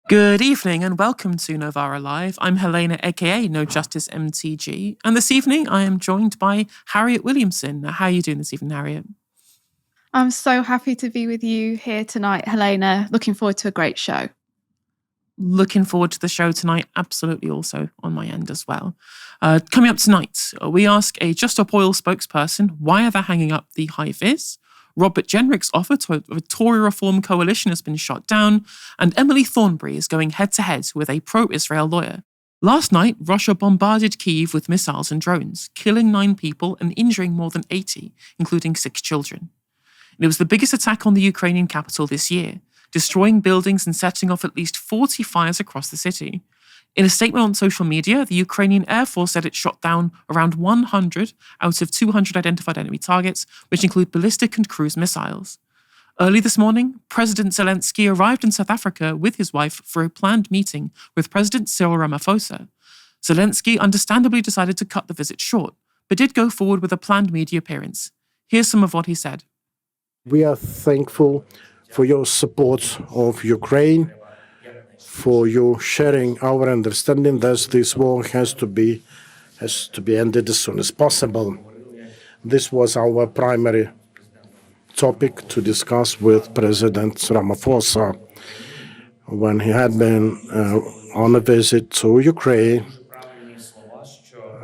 Good evening and welcome to Novara Live. I'm Helena, aka NoJusticeMTG, and this evening I am joined by Harriet Williamson. How are you doing this evening, Harriet? I'm so happy to be with you here tonight, Helena. Looking forward to a great show. Looking forward to the show tonight, absolutely also on my end as well. Coming up tonight, we ask a Just Stop Oil spokesperson, why are they hanging up the high-vis? Robert Jenrick's offer to a Tory-reform coalition has been shot down, and Emily Thornberry is going head-to-head with a pro-Israel lawyer. Last night, Russia bombarded Kyiv with missiles and drones, killing 9 people and injuring more than 80, including 6 children. It was the biggest attack on the Ukrainian capital this year, destroying buildings and setting off at least 40 fires across the city. In a statement on social media, the Ukrainian Air Force said it shot down around 100 out of 200 identified enemy targets, which include ballistic and cruise missiles. Early this morning, President Zelenskyy arrived in South Africa with his wife for a planned meeting with President Cyril Ramaphosa. Zelenskyy understandably decided to cut the visit short, but did go forward with a planned media appearance. Here's some of what he said. We are thankful for your support of Ukraine, for you sharing our understanding that this war has to be ended as soon as possible. This was our primary topic to discuss with President Ramaphosa when he had been on a visit to Ukraine.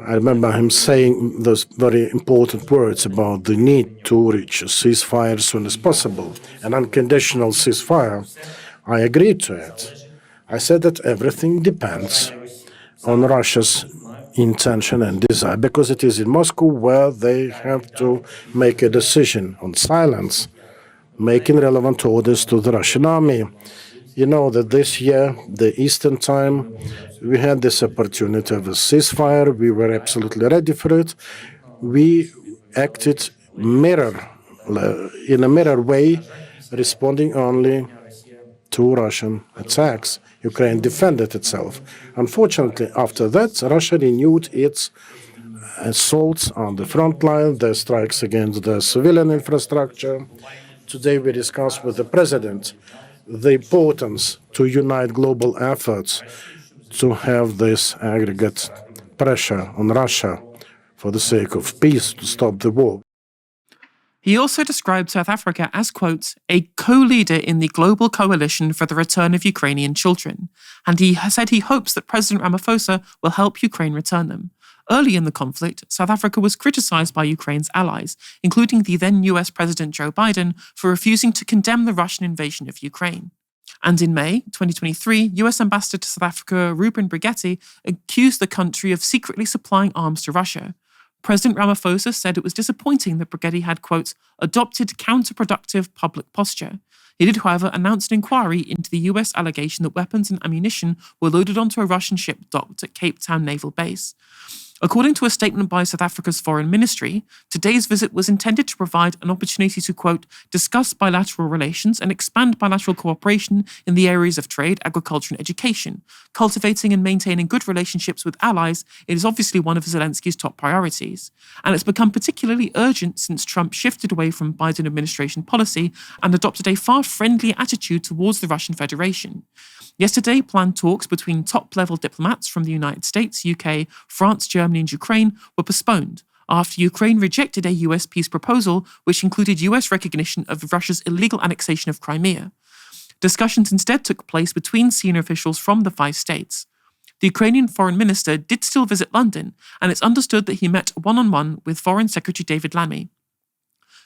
I remember him saying those very important words about the need to reach a ceasefire as soon as possible, an unconditional ceasefire. I agreed to it. I said that everything depends on Russia's intention and desire, because it is in Moscow where they have to make a decision on silence, making relevant orders to the Russian army. You know that this year, the Eastern time, we had this opportunity of a ceasefire. We were absolutely ready for it. We acted in a mirror way, responding only to Russian attacks. Ukraine defended itself. Unfortunately, after that, Russia renewed its assaults on the front line, their strikes against the civilian infrastructure. Today, we discussed with the president the importance to unite global efforts to have this aggregate pressure on Russia for the sake of peace to stop the war. He also described South Africa as, quote, a co-leader in the global coalition for the return of Ukrainian children, and he said he hopes that President Ramaphosa will help Ukraine return them. Early in the conflict, South Africa was criticized by Ukraine's allies, including the then US President Joe Biden, for refusing to condemn the Russian invasion of Ukraine. And in May 2023, US Ambassador to South Africa Ruben Brigetti accused the country of secretly supplying arms to Russia. President Ramaphosa said it was disappointing that Brigetti had, quote, adopted counterproductive public posture. He did, however, announce an inquiry into the US allegation that weapons and ammunition were loaded onto a Russian ship docked at Cape Town Naval Base. According to a statement by South Africa's foreign ministry, today's visit was intended to provide an opportunity to, quote, discuss bilateral relations and expand bilateral cooperation in the areas of trade, agriculture and education. Cultivating and maintaining good relationships with allies is obviously one of Zelenskyy's top priorities. And it's become particularly urgent since Trump shifted away from Biden administration policy and adopted a far friendlier attitude towards the Russian Federation. Yesterday, planned talks between top-level diplomats from the United States, UK, France, Germany and Ukraine were postponed after Ukraine rejected a US peace proposal which included US recognition of Russia's illegal annexation of Crimea. Discussions instead took place between senior officials from the 5 states. The Ukrainian foreign minister did still visit London, and it's understood that he met one-on-one with Foreign Secretary David Lammy.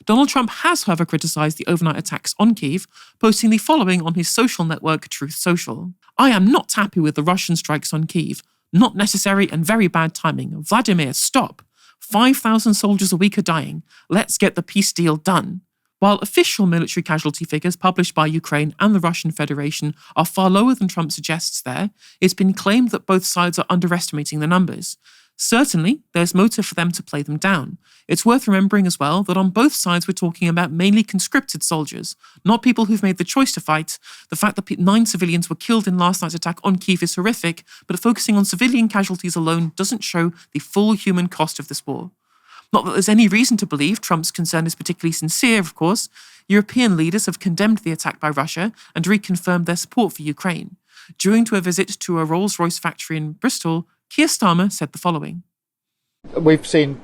Donald Trump has, however, criticized the overnight attacks on Kyiv, posting the following on his social network Truth Social. I am not happy with the Russian strikes on Kyiv. Not necessary and very bad timing. Vladimir, stop. 5,000 soldiers a week are dying. Let's get the peace deal done. While official military casualty figures published by Ukraine and the Russian Federation are far lower than Trump suggests there, it's been claimed that both sides are underestimating the numbers. Certainly, there's motive for them to play them down. It's worth remembering as well that on both sides we're talking about mainly conscripted soldiers, not people who've made the choice to fight. The fact that 9 civilians were killed in last night's attack on Kyiv is horrific, but focusing on civilian casualties alone doesn't show the full human cost of this war. Not that there's any reason to believe Trump's concern is particularly sincere, of course. European leaders have condemned the attack by Russia and reconfirmed their support for Ukraine. During a visit to a Rolls-Royce factory in Bristol, Keir Starmer said the following. We've seen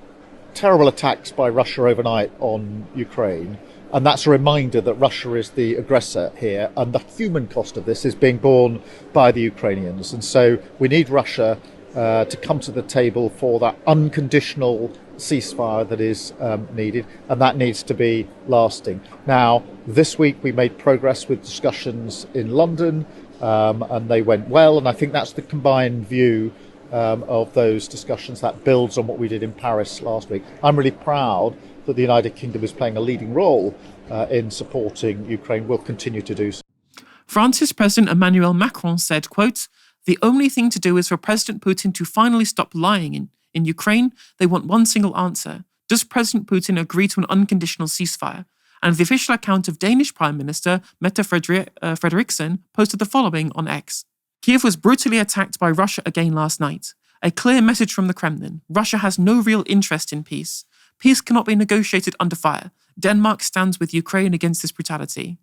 terrible attacks by Russia overnight on Ukraine, and that's a reminder that Russia is the aggressor here, and the human cost of this is being borne by the Ukrainians. And so we need Russia to come to the table for that unconditional ceasefire that is needed, and that needs to be lasting. Now, this week we made progress with discussions in London, and they went well, and I think that's the combined view of those discussions that builds on what we did in Paris last week. I'm really proud that the United Kingdom is playing a leading role in supporting Ukraine. We'll continue to do so. France's President Emmanuel Macron said, quote, "The only thing to do is for President Putin to finally stop lying. In Ukraine, they want one single answer. Does President Putin agree to an unconditional ceasefire?" And the official account of Danish Prime Minister Mette Frederiksen posted the following on X. Kyiv was brutally attacked by Russia again last night. A clear message from the Kremlin. Russia has no real interest in peace. Peace cannot be negotiated under fire. Denmark stands with Ukraine against this brutality.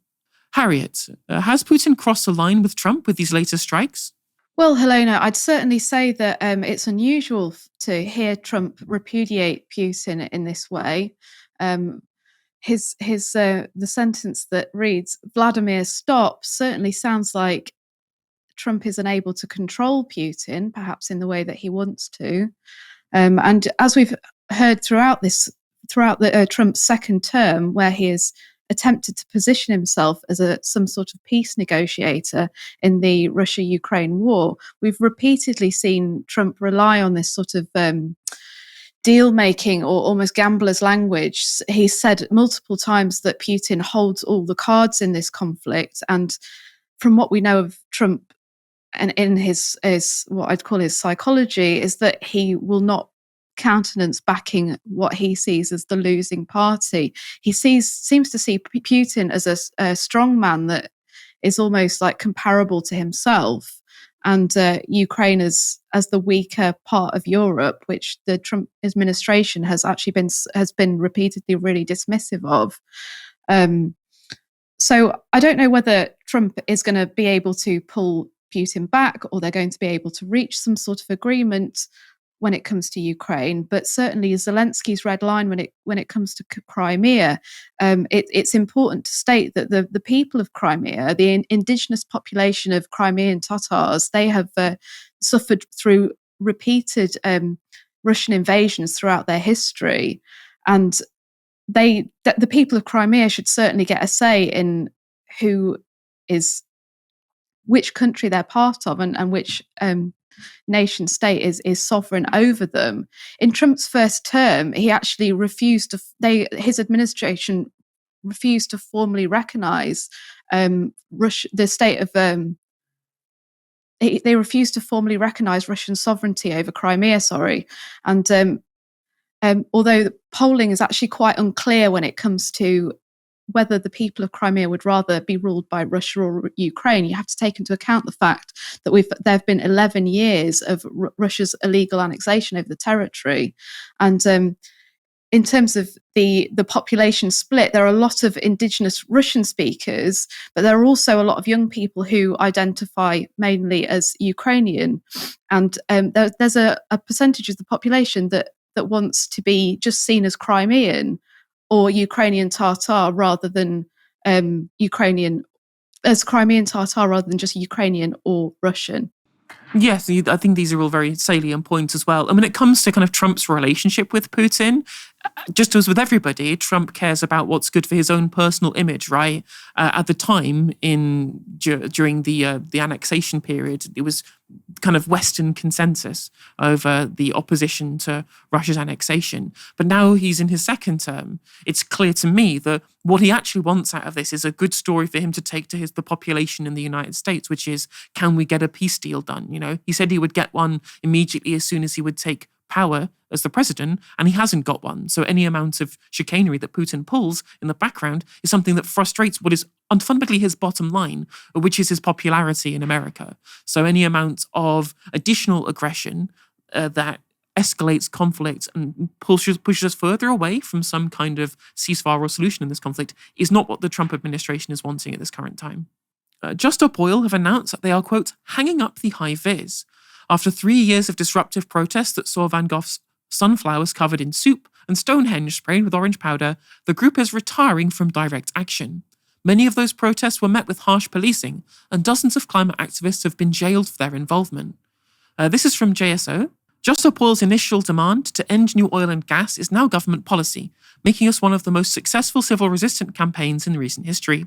Harriet, has Putin crossed the line with Trump with these latest strikes? Well, Helena, I'd certainly say that it's unusual to hear Trump repudiate Putin in this way. The sentence that reads, "Vladimir, stop," certainly sounds like Trump is unable to control Putin, perhaps in the way that he wants to. And as we've heard throughout Trump's second term, where he has attempted to position himself as some sort of peace negotiator in the Russia-Ukraine war, we've repeatedly seen Trump rely on this sort of deal-making or almost gambler's language. He's said multiple times that Putin holds all the cards in this conflict. And from what we know of Trump and in his what I'd call his psychology, is that he will not countenance backing what he sees as the losing party. He seems to see Putin as a strong man that is almost like comparable to himself, and Ukraine as the weaker part of Europe, which the Trump administration has been repeatedly really dismissive of. So I don't know whether Trump is going to be able to pull Putin back, or they're going to be able to reach some sort of agreement when it comes to Ukraine. But certainly Zelensky's red line when it comes to Crimea, it's important to state that the people of Crimea, the indigenous population of Crimean Tatars, they have suffered through repeated Russian invasions throughout their history, and the people of Crimea should certainly get a say in which country they're part of, and which nation state is sovereign over them. In Trump's first term, he actually his administration refused to formally recognize the state of. They refused to formally recognize Russian sovereignty over Crimea. And although the polling is actually quite unclear when it comes to whether the people of Crimea would rather be ruled by Russia or Ukraine, you have to take into account the fact that there have been 11 years of Russia's illegal annexation over the territory. And in terms of the population split, there are a lot of indigenous Russian speakers, but there are also a lot of young people who identify mainly as Ukrainian. And there's a percentage of the population that wants to be just seen as Crimean or Ukrainian Tatar rather than Crimean Tatar rather than just Ukrainian or Russian. Yes, I think these are all very salient points as well. And when it comes to kind of Trump's relationship with Putin, just as with everybody, Trump cares about what's good for his own personal image, right? At the time, during the annexation period, it was kind of Western consensus over the opposition to Russia's annexation. But now he's in his second term. It's clear to me that what he actually wants out of this is a good story for him to take to the population in the United States, which is, can we get a peace deal done? You know, he said he would get one immediately as soon as he would take power as the president, and he hasn't got one. So any amount of chicanery that Putin pulls in the background is something that frustrates what is fundamentally his bottom line, which is his popularity in America. So any amount of additional aggression that escalates conflict and pushes us further away from some kind of ceasefire or solution in this conflict is not what the Trump administration is wanting at this current time. Just Stop Oil have announced that they are, quote, hanging up the high-vis. After 3 years of disruptive protests that saw Van Gogh's sunflowers covered in soup and Stonehenge sprayed with orange powder, the group is retiring from direct action. Many of those protests were met with harsh policing, and dozens of climate activists have been jailed for their involvement. This is from JSO. Just Stop Oil's initial demand to end new oil and gas is now government policy, making us one of the most successful civil resistance campaigns in recent history.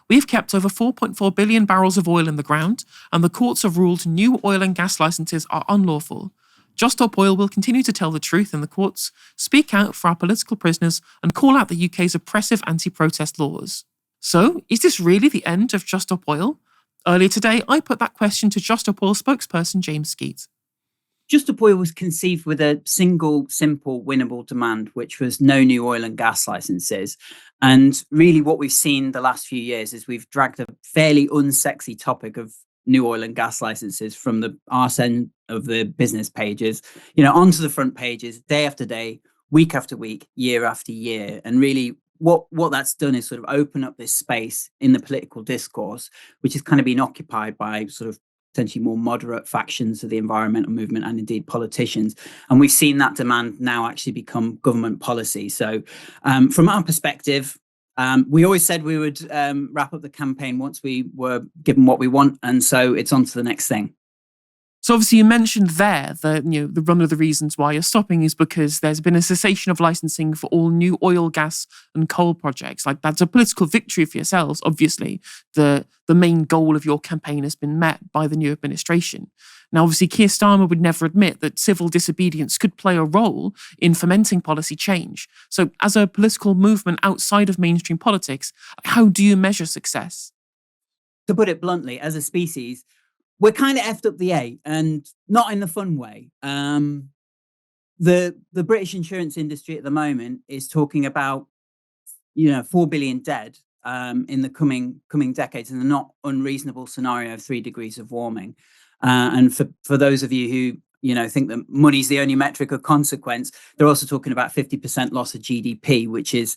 We have kept over 4.4 billion barrels of oil in the ground, and the courts have ruled new oil and gas licenses are unlawful. Just Stop Oil will continue to tell the truth in the courts, speak out for our political prisoners, and call out the UK's oppressive anti-protest laws. So, is this really the end of Just Stop Oil? Earlier today, I put that question to Just Stop Oil spokesperson James Skeet. Just Stop Oil was conceived with a single, simple, winnable demand, which was no new oil and gas licenses. And really what we've seen the last few years is we've dragged a fairly unsexy topic of new oil and gas licenses from the arse end of the business pages, onto the front pages, day after day, week after week, year after year. And really what that's done is sort of open up this space in the political discourse, which has kind of been occupied by sort of potentially more moderate factions of the environmental movement and indeed politicians. And we've seen that demand now actually become government policy. So from our perspective, we always said we would wrap up the campaign once we were given what we want. And so it's on to the next thing. So obviously you mentioned there that one of the reasons why you're stopping is because there's been a cessation of licensing for all new oil, gas and coal projects. Like, that's a political victory for yourselves. Obviously, the main goal of your campaign has been met by the new administration. Now, obviously, Keir Starmer would never admit that civil disobedience could play a role in fomenting policy change. So as a political movement outside of mainstream politics, how do you measure success? To put it bluntly, as a species, we're kind of effed up the A, and not in the fun way. The British insurance industry at the moment is talking about 4 billion dead in the coming decades, in a not unreasonable scenario of 3 degrees of warming. And for those of you who think that money's the only metric of consequence, they're also talking about 50% loss of GDP, which is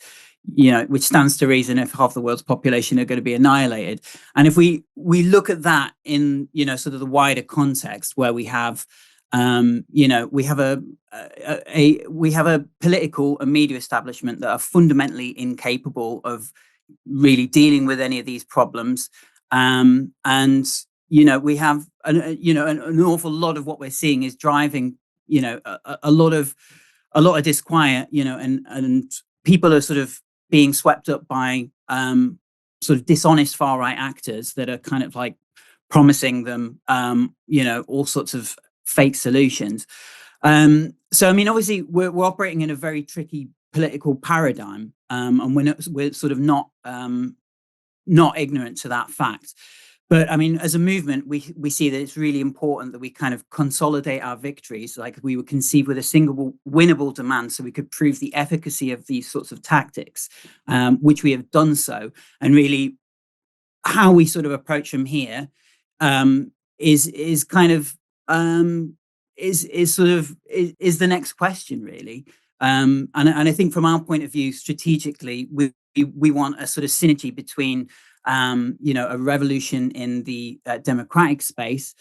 which stands to reason if half the world's population are going to be annihilated. And if we look at that in sort of the wider context, where we have we have a political and media establishment that are fundamentally incapable of really dealing with any of these problems, and we have an awful lot of what we're seeing is driving a lot of disquiet, and people are sort of being swept up by sort of dishonest far right actors that are kind of like promising them all sorts of fake solutions. So I mean, obviously we're operating in a very tricky political paradigm, and we're sort of not ignorant to that fact. But I mean, as a movement, we see that it's really important that we kind of consolidate our victories, like we were conceived with a single winnable demand, so we could prove the efficacy of these sorts of tactics, which we have done so. And really, how we sort of approach them here is the next question, really. And I think from our point of view, strategically, we want a sort of synergy between a revolution in the democratic space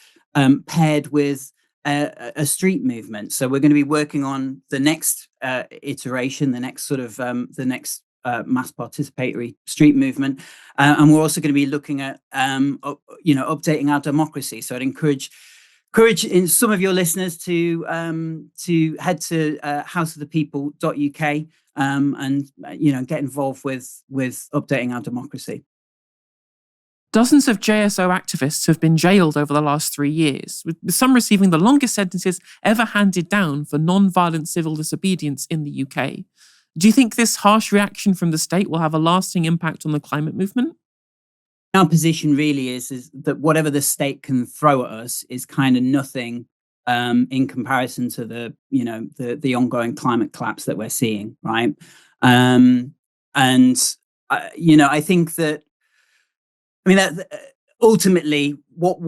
paired with a street movement. So we're going to be working on the next iteration, the next sort of mass participatory street movement, and we're also going to be looking at updating our democracy. So I'd encourage in some of your listeners to head to houseofthepeople.uk and get involved with updating our democracy. Dozens of JSO activists have been jailed over the last 3 years, with some receiving the longest sentences ever handed down for non-violent civil disobedience in the UK. Do you think this harsh reaction from the state will have a lasting impact on the climate movement? Our position really is that whatever the state can throw at us is kind of nothing in comparison to the ongoing climate collapse that we're seeing, right? I think that. I mean, that ultimately, what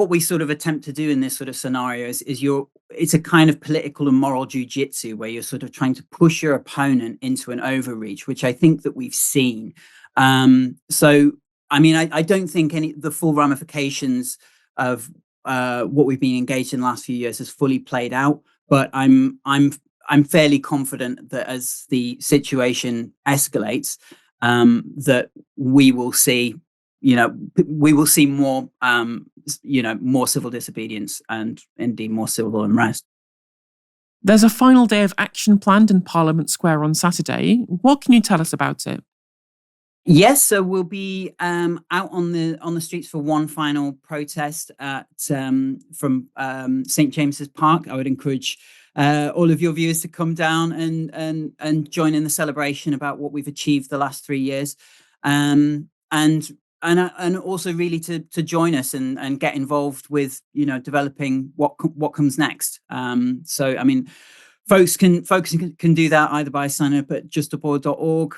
we sort of attempt to do in this sort of scenario is you're it's a kind of political and moral jiu-jitsu where you're sort of trying to push your opponent into an overreach, which I think that we've seen. So, I mean, I don't think the full ramifications of what we've been engaged in the last few years has fully played out, but I'm fairly confident that as the situation escalates, that we will see more, more civil disobedience and indeed more civil unrest. There's a final day of action planned in Parliament Square on Saturday. What can you tell us about it? Yes, so we'll be out on the streets for one final protest from St James's Park. I would encourage all of your viewers to come down and join in the celebration about what we've achieved the last 3 years, and also really to join us and get involved with developing what comes next. So I mean, folks can do that either by signing up at justoborder.org.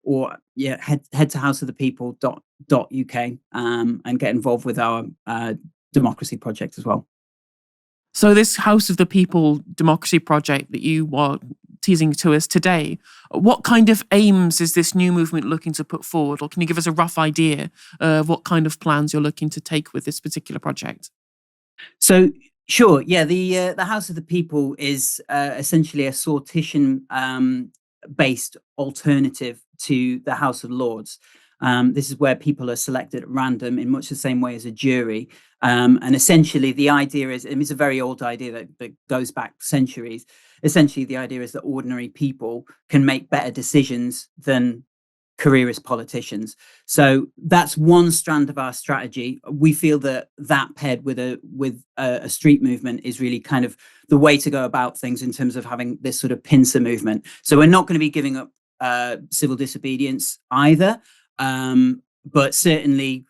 Or head to houseofthepeople.uk and get involved with our democracy project as well. So this House of the People democracy project that you are teasing to us today, what kind of aims is this new movement looking to put forward? Or can you give us a rough idea of what kind of plans you're looking to take with this particular project? So, sure, yeah, the House of the People is essentially a sortition based alternative to the House of Lords. This is where people are selected at random in much the same way as a jury. And essentially the idea is, and it's a very old idea that goes back centuries. Essentially the idea is that ordinary people can make better decisions than careerist politicians. So that's one strand of our strategy. We feel that paired with a street movement is really kind of the way to go about things in terms of having this sort of pincer movement. So we're not going to be giving up civil disobedience either, but certainly,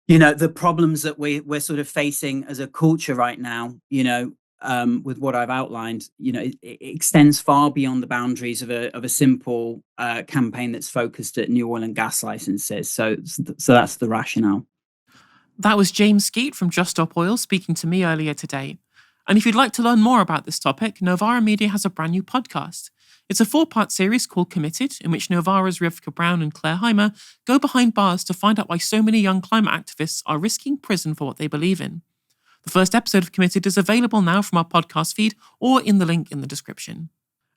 the problems that we're sort of facing as a culture right now, with what I've outlined, it extends far beyond the boundaries of a simple campaign that's focused at new oil and gas licenses. So that's the rationale. That was James Skeet from Just Stop Oil speaking to me earlier today. And if you'd like to learn more about this topic, Novara Media has a brand new podcast. It's a 4-part series called Committed, in which Novara's Rivka Brown and Claire Heimer go behind bars to find out why so many young climate activists are risking prison for what they believe in. The first episode of Committed is available now from our podcast feed or in the link in the description.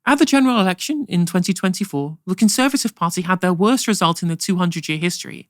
At the general election in 2024, the Conservative Party had their worst result in their 200-year history.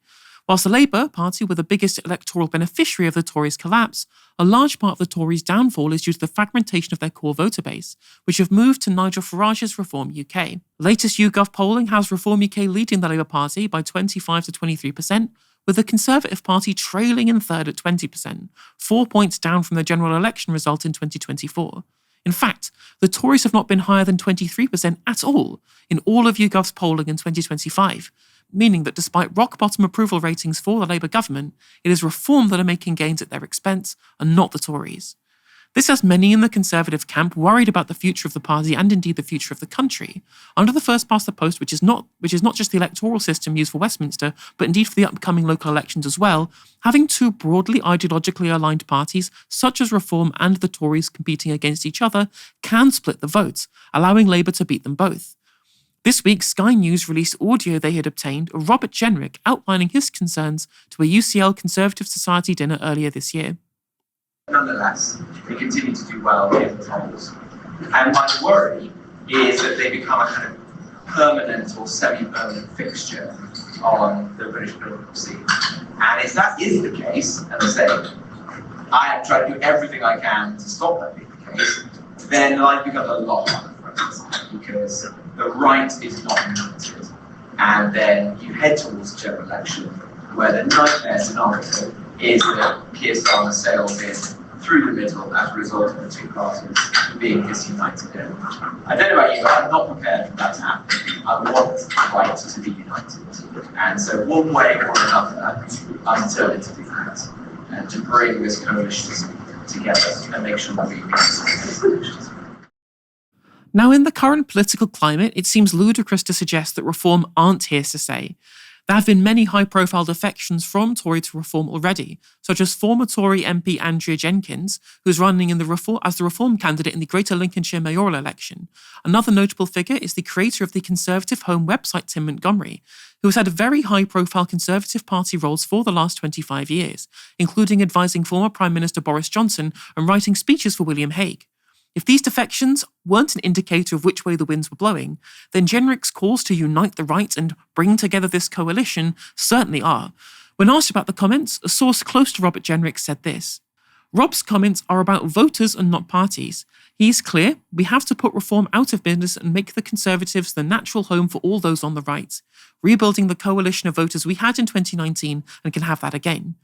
Whilst the Labour Party were the biggest electoral beneficiary of the Tories' collapse, a large part of the Tories' downfall is due to the fragmentation of their core voter base, which have moved to Nigel Farage's Reform UK. Latest YouGov polling has Reform UK leading the Labour Party by 25 to 23%, with the Conservative Party trailing in third at 20%, 4 points down from the general election result in 2024. In fact, the Tories have not been higher than 23% at all in all of YouGov's polling in 2025, meaning that despite rock-bottom approval ratings for the Labour government, it is Reform that are making gains at their expense and not the Tories. This has many in the Conservative camp worried about the future of the party and indeed the future of the country. Under the first past the post, which is not just the electoral system used for Westminster, but indeed for the upcoming local elections as well, having two broadly ideologically aligned parties, such as Reform and the Tories competing against each other, can split the vote, allowing Labour to beat them both. This week, Sky News released audio they had obtained of Robert Jenrick outlining his concerns to a UCL Conservative Society dinner earlier this year. Nonetheless, they continue to do well in the polls. And my worry is that they become a kind of permanent or semi-permanent fixture on the British political scene. And if that is the case, and I say, I have tried to do everything I can to stop that being the case, then life becomes a lot harder for us, because the right is not united. And then you head towards a general election where the nightmare scenario is that Keir Starmer sails in through the middle as a result of the two parties being disunited. I don't know about you, but I'm not prepared for that to happen. I want the right to be united. And so one way or another, I'm determined to do that, and to bring this coalition together and make sure that we can these elections. Now, in the current political climate, it seems ludicrous to suggest that Reform aren't here to stay. There have been many high-profile defections from Tory to Reform already, such as former Tory MP Andrea Jenkins, who's running as the Reform candidate in the Greater Lincolnshire mayoral election. Another notable figure is the creator of the Conservative Home website, Tim Montgomery, who has had very high-profile Conservative Party roles for the last 25 years, including advising former Prime Minister Boris Johnson and writing speeches for William Hague. If these defections weren't an indicator of which way the winds were blowing, then Jenrick's calls to unite the right and bring together this coalition certainly are. When asked about the comments, a source close to Robert Jenrick said this: Rob's comments are about voters and not parties. He's clear, we have to put Reform out of business and make the Conservatives the natural home for all those on the right, rebuilding the coalition of voters we had in 2019 and can have that again.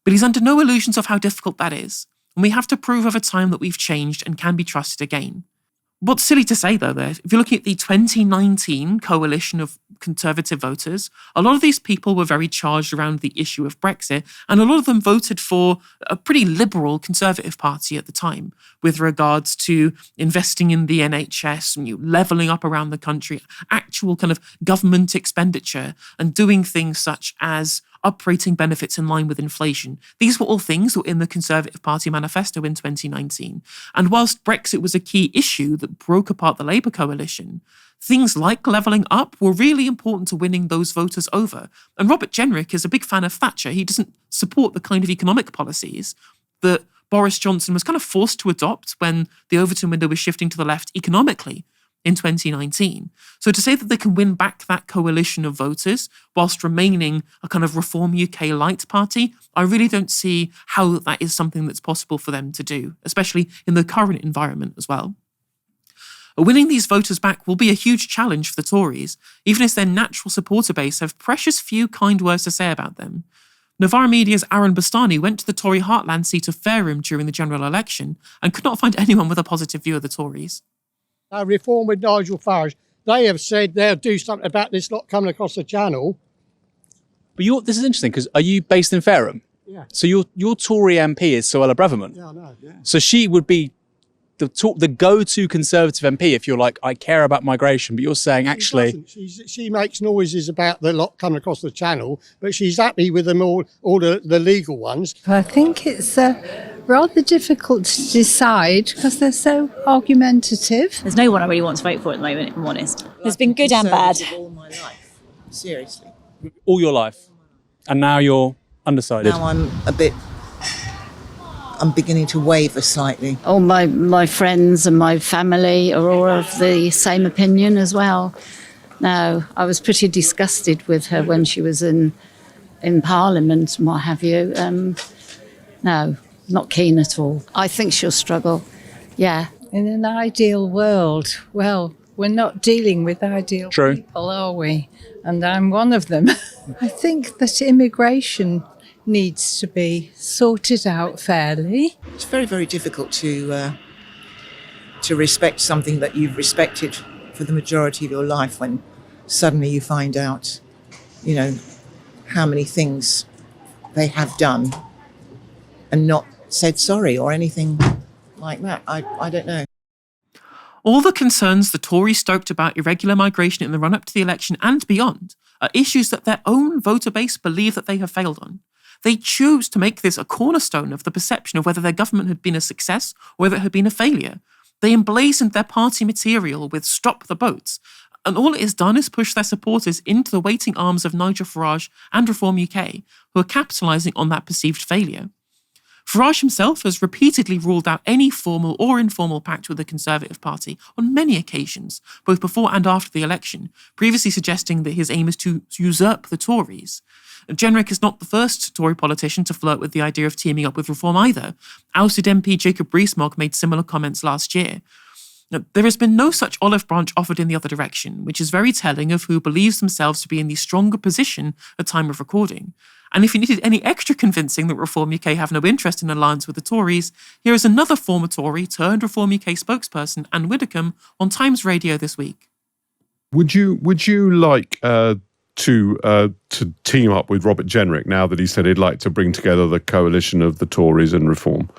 But he's under no illusions of how difficult that is. And we have to prove over time that we've changed and can be trusted again. What's silly to say, though, there, if you're looking at the 2019 coalition of Conservative voters, a lot of these people were very charged around the issue of Brexit, and a lot of them voted for a pretty liberal Conservative Party at the time, with regards to investing in the NHS, levelling up around the country, actual kind of government expenditure, and doing things such as uprating benefits in line with inflation. These were all things that were in the Conservative Party manifesto in 2019. And whilst Brexit was a key issue that broke apart the Labour coalition, things like levelling up were really important to winning those voters over. And Robert Jenrick is a big fan of Thatcher. He doesn't support the kind of economic policies that Boris Johnson was kind of forced to adopt when the Overton window was shifting to the left economically in 2019. So to say that they can win back that coalition of voters whilst remaining a kind of Reform UK light party, I really don't see how that is something that's possible for them to do, especially in the current environment as well. Winning these voters back will be a huge challenge for the Tories, even as their natural supporter base have precious few kind words to say about them. Novara Media's Aaron Bastani went to the Tory heartland seat of Fareham during the general election and could not find anyone with a positive view of the Tories. Reform with Nigel Farage, they have said they'll do something about this lot coming across the channel. But this is interesting, because are you based in Fareham? Yeah. So your Tory MP is Suella Braverman. Yeah, I know. Yeah. So she would be the go-to Conservative MP if you're like, I care about migration, but you're saying actually... She makes noises about the lot coming across the channel, but she's happy with them all the legal ones. I think it's rather difficult to decide because they're so argumentative. There's no one I really want to vote for at the moment, if I'm honest. There's been good and bad. All my life, seriously. All your life. And now you're undecided. Now I'm beginning to waver slightly. All my friends and my family are all of the same opinion as well. No, I was pretty disgusted with her when she was in Parliament and what have you. No, not keen at all. I think she'll struggle, yeah. In an ideal world, well, we're not dealing with ideal people, are we? And I'm one of them. I think that immigration needs to be sorted out fairly. It's very, very difficult to respect something that you've respected for the majority of your life when suddenly you find out, how many things they have done and not said sorry or anything like that. I don't know. All the concerns the Tories stoked about irregular migration in the run-up to the election and beyond are issues that their own voter base believe that they have failed on. They choose to make this a cornerstone of the perception of whether their government had been a success or whether it had been a failure. They emblazoned their party material with "Stop the Boats," and all it has done is push their supporters into the waiting arms of Nigel Farage and Reform UK, who are capitalising on that perceived failure. Farage himself has repeatedly ruled out any formal or informal pact with the Conservative Party on many occasions, both before and after the election, previously suggesting that his aim is to usurp the Tories. Jenrick is not the first Tory politician to flirt with the idea of teaming up with Reform either. Ousted MP Jacob Rees-Mogg made similar comments last year. Now, there has been no such olive branch offered in the other direction, which is very telling of who believes themselves to be in the stronger position at time of recording. And if you needed any extra convincing that Reform UK have no interest in alliance with the Tories, here is another former Tory turned Reform UK spokesperson, Anne Widdecombe, on Times Radio this week. Would you like to team up with Robert Jenrick now that he said he'd like to bring together the coalition of the Tories and Reform?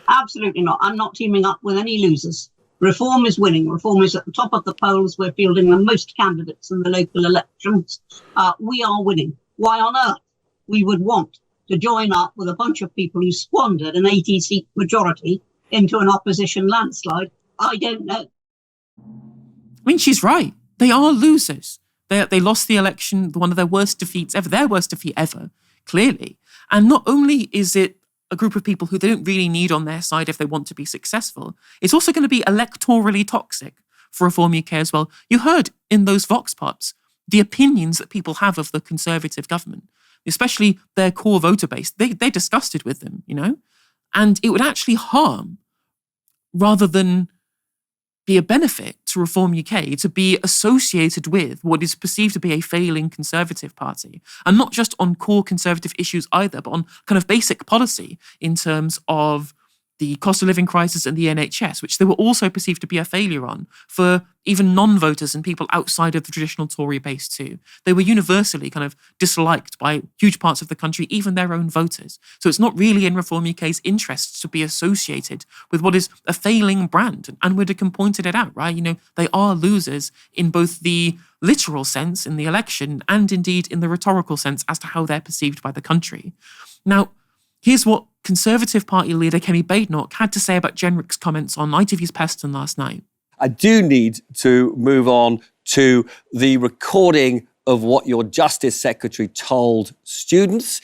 Absolutely not. I'm not teaming up with any losers. Reform is winning. Reform is at the top of the polls. We're fielding the most candidates in the local elections. We are winning. Why on earth we would want to join up with a bunch of people who squandered an 80-seat majority into an opposition landslide, I don't know. I mean, she's right. They are losers. They lost the election, one of their worst defeats ever, their worst defeat ever, clearly. And not only is it a group of people who they don't really need on their side if they want to be successful, it's also going to be electorally toxic for Reform UK as well. You heard in those Vox Pops the opinions that people have of the Conservative government, especially their core voter base. They're disgusted with them, you know? And it would actually harm rather than be a benefit to Reform UK to be associated with what is perceived to be a failing Conservative party. And not just on core Conservative issues either, but on kind of basic policy in terms of the cost of living crisis and the NHS, which they were also perceived to be a failure on for even non-voters and people outside of the traditional Tory base too. They were universally kind of disliked by huge parts of the country, even their own voters. So it's not really in Reform UK's interests to be associated with what is a failing brand. And Widdicombe pointed it out, right? You know, they are losers in both the literal sense in the election and indeed in the rhetorical sense as to how they're perceived by the country. Now, here's what Conservative Party leader Kemi Badenoch had to say about Jenrick's comments on ITV's Peston last night. I do need to move on to the recording of what your Justice Secretary told students.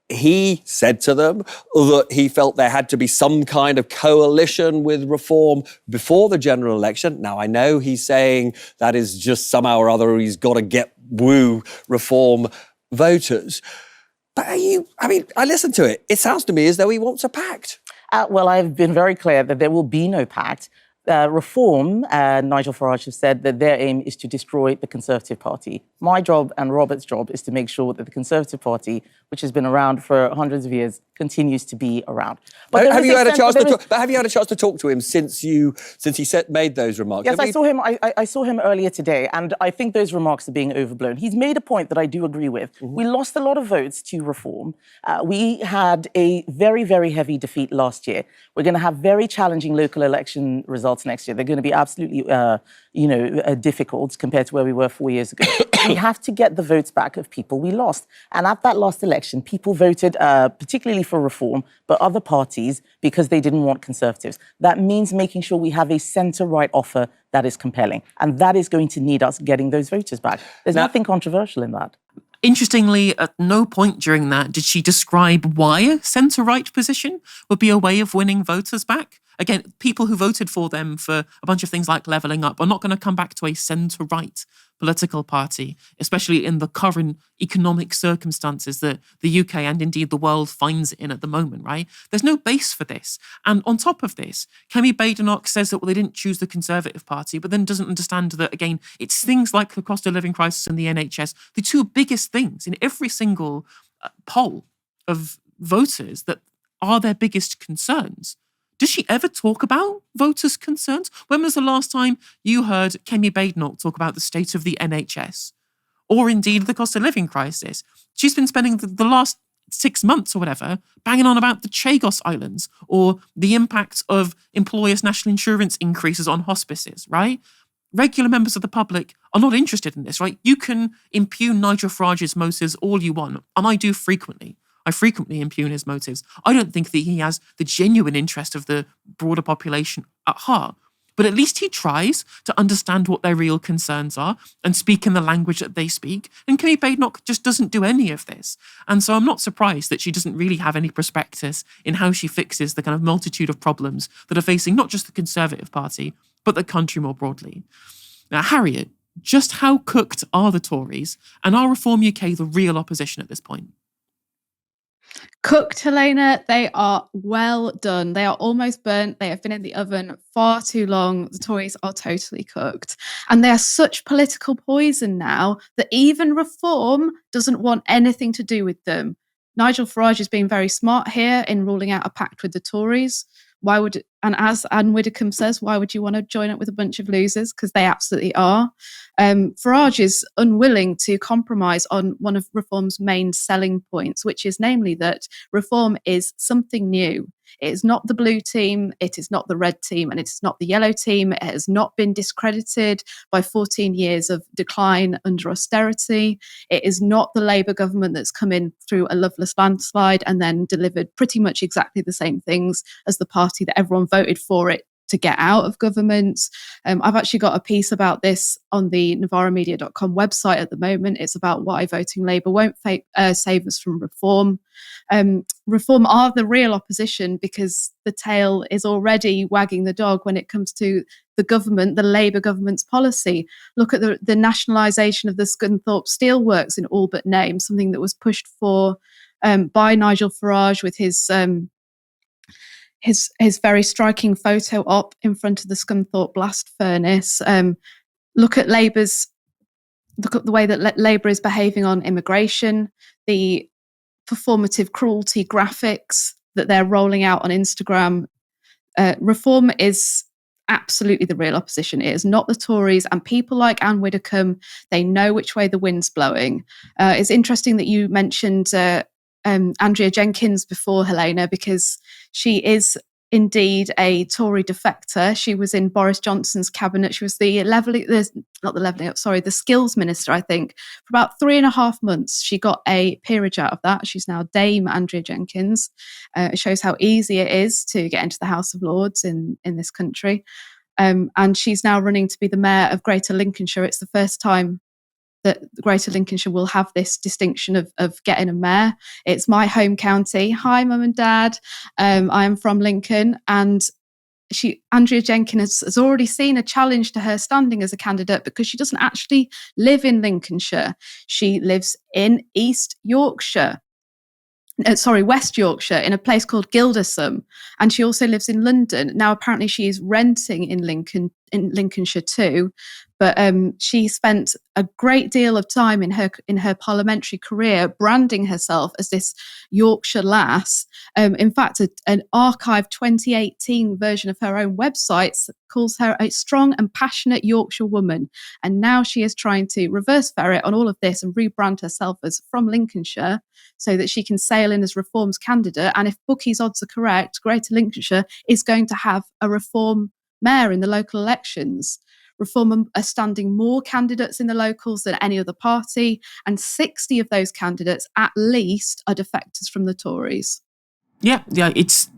He said to them that he felt there had to be some kind of coalition with Reform before the general election. Now, I know he's saying that is just somehow or other he's got to woo Reform voters. But I listened to it. It sounds to me as though he wants a pact. Well, I've been very clear that there will be no pact. Reform, Nigel Farage has said that their aim is to destroy the Conservative Party. My job and Robert's job is to make sure that the Conservative Party, which has been around for hundreds of years, continues to be around. But have you had a chance to talk to him since he made those remarks? Yes, I saw him. I saw him earlier today, and I think those remarks are being overblown. He's made a point that I do agree with. Mm-hmm. We lost a lot of votes to Reform. We had a very, very heavy defeat last year. We're going to have very challenging local election results next year. They're going to be absolutely, difficult compared to where we were 4 years ago. We have to get the votes back of people we lost. And at that last election, people voted particularly for Reform, but other parties because they didn't want Conservatives. That means making sure we have a centre-right offer that is compelling. And that is going to need us getting those voters back. There's nothing controversial in that. Interestingly, at no point during that did she describe why a centre-right position would be a way of winning voters back. Again, people who voted for them for a bunch of things like levelling up are not going to come back to a centre-right political party, especially in the current economic circumstances that the UK and indeed the world finds it in at the moment, right? There's no base for this. And on top of this, Kemi Badenoch says that, well, they didn't choose the Conservative Party, but then doesn't understand that, again, it's things like the cost of living crisis and the NHS, the two biggest things in every single poll of voters that are their biggest concerns. Does she ever talk about voters' concerns? When was the last time you heard Kemi Badenoch talk about the state of the NHS? Or indeed the cost of living crisis? She's been spending the last 6 months or whatever banging on about the Chagos Islands or the impact of employers' national insurance increases on hospices, right? Regular members of the public are not interested in this, right? You can impugn Nigel Farage's motives all you want, and I do frequently. I frequently impugn his motives. I don't think that he has the genuine interest of the broader population at heart. But at least he tries to understand what their real concerns are and speak in the language that they speak. And Kemi Badenoch just doesn't do any of this. And so I'm not surprised that she doesn't really have any prospectus in how she fixes the kind of multitude of problems that are facing not just the Conservative Party, but the country more broadly. Now, Harriet, just how cooked are the Tories, and are Reform UK the real opposition at this point? Cooked, Helena, they are well done. They are almost burnt. They have been in the oven far too long. The Tories are totally cooked. And they are such political poison now that even Reform doesn't want anything to do with them. Nigel Farage is being very smart here in ruling out a pact with the Tories. And as Anne Widdecombe says, why would you want to join up with a bunch of losers? Because they absolutely are. Farage is unwilling to compromise on one of Reform's main selling points, which is namely that Reform is something new. It is not the blue team, it is not the red team, and it is not the yellow team. It has not been discredited by 14 years of decline under austerity. It is not the Labour government that's come in through a loveless landslide and then delivered pretty much exactly the same things as the party that everyone voted for it to get out of government. I've actually got a piece about this on the novaramedia.com website at the moment. It's about why voting Labour won't save us from reform. Reform are the real opposition because the tail is already wagging the dog when it comes to the government, the Labour government's policy. Look at the nationalisation of the Scunthorpe Steelworks in all but name, something that was pushed for by Nigel Farage with his very striking photo op in front of the Scunthorpe blast furnace. Look at the way that Labour is behaving on immigration, the performative cruelty graphics that they're rolling out on Instagram. Reform is absolutely the real opposition. It is not the Tories, and people like Anne Widdecombe, they know which way the wind's blowing. It's interesting that you mentioned Andrea Jenkyns before, Helena, because she is indeed a Tory defector. She was in Boris Johnson's cabinet. She was the skills minister, I think, for about 3.5 months. She got a peerage out of that. She's now Dame Andrea Jenkyns. It shows how easy it is to get into the House of Lords in this country. And she's now running to be the mayor of Greater Lincolnshire. It's the first time that Greater Lincolnshire will have this distinction of getting a mayor. It's my home county. Hi, Mum and Dad. I am from Lincoln, and Andrea Jenkyns has already seen a challenge to her standing as a candidate because she doesn't actually live in Lincolnshire. She lives in West Yorkshire, in a place called Gildersome, and she also lives in London. Now, apparently, she is renting in Lincolnshire too, but she spent a great deal of time in her parliamentary career branding herself as this Yorkshire lass. In fact, an archived 2018 version of her own website calls her a strong and passionate Yorkshire woman. And now she is trying to reverse ferret on all of this and rebrand herself as from Lincolnshire so that she can sail in as Reform's candidate. And if bookies' odds are correct, Greater Lincolnshire is going to have a Reform mayor in the local elections. Reform are standing more candidates in the locals than any other party, and 60 of those candidates at least are defectors from the Tories. Yeah, it's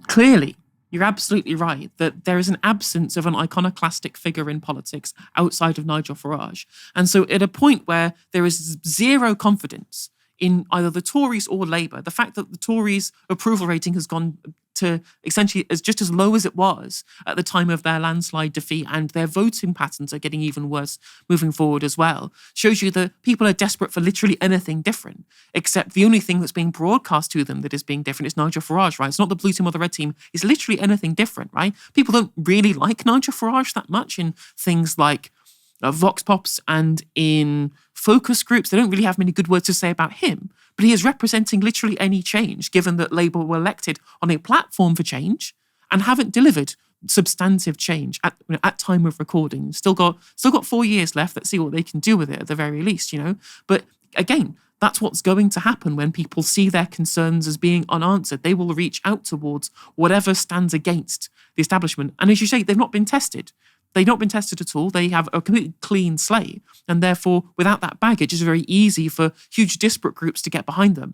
clearly, you're absolutely right, that there is an absence of an iconoclastic figure in politics outside of Nigel Farage. And so at a point where there is zero confidence in either the Tories or Labour, the fact that the Tories' approval rating has gone to essentially just as low as it was at the time of their landslide defeat, and their voting patterns are getting even worse moving forward as well, shows you that people are desperate for literally anything different, except the only thing that's being broadcast to them that is being different is Nigel Farage, right? It's not the blue team or the red team. It's literally anything different, right? People don't really like Nigel Farage that much in things like Vox Pops and in focus groups. They don't really have many good words to say about him, but he is representing literally any change, given that Labour were elected on a platform for change and haven't delivered substantive change at time of recording. Still got 4 years left. Let's see what they can do with it at the very least, But again, that's what's going to happen when people see their concerns as being unanswered. They will reach out towards whatever stands against the establishment. And as you say, they've not been tested. They've not been tested at all. They have a completely clean slate. And therefore, without that baggage, it's very easy for huge disparate groups to get behind them.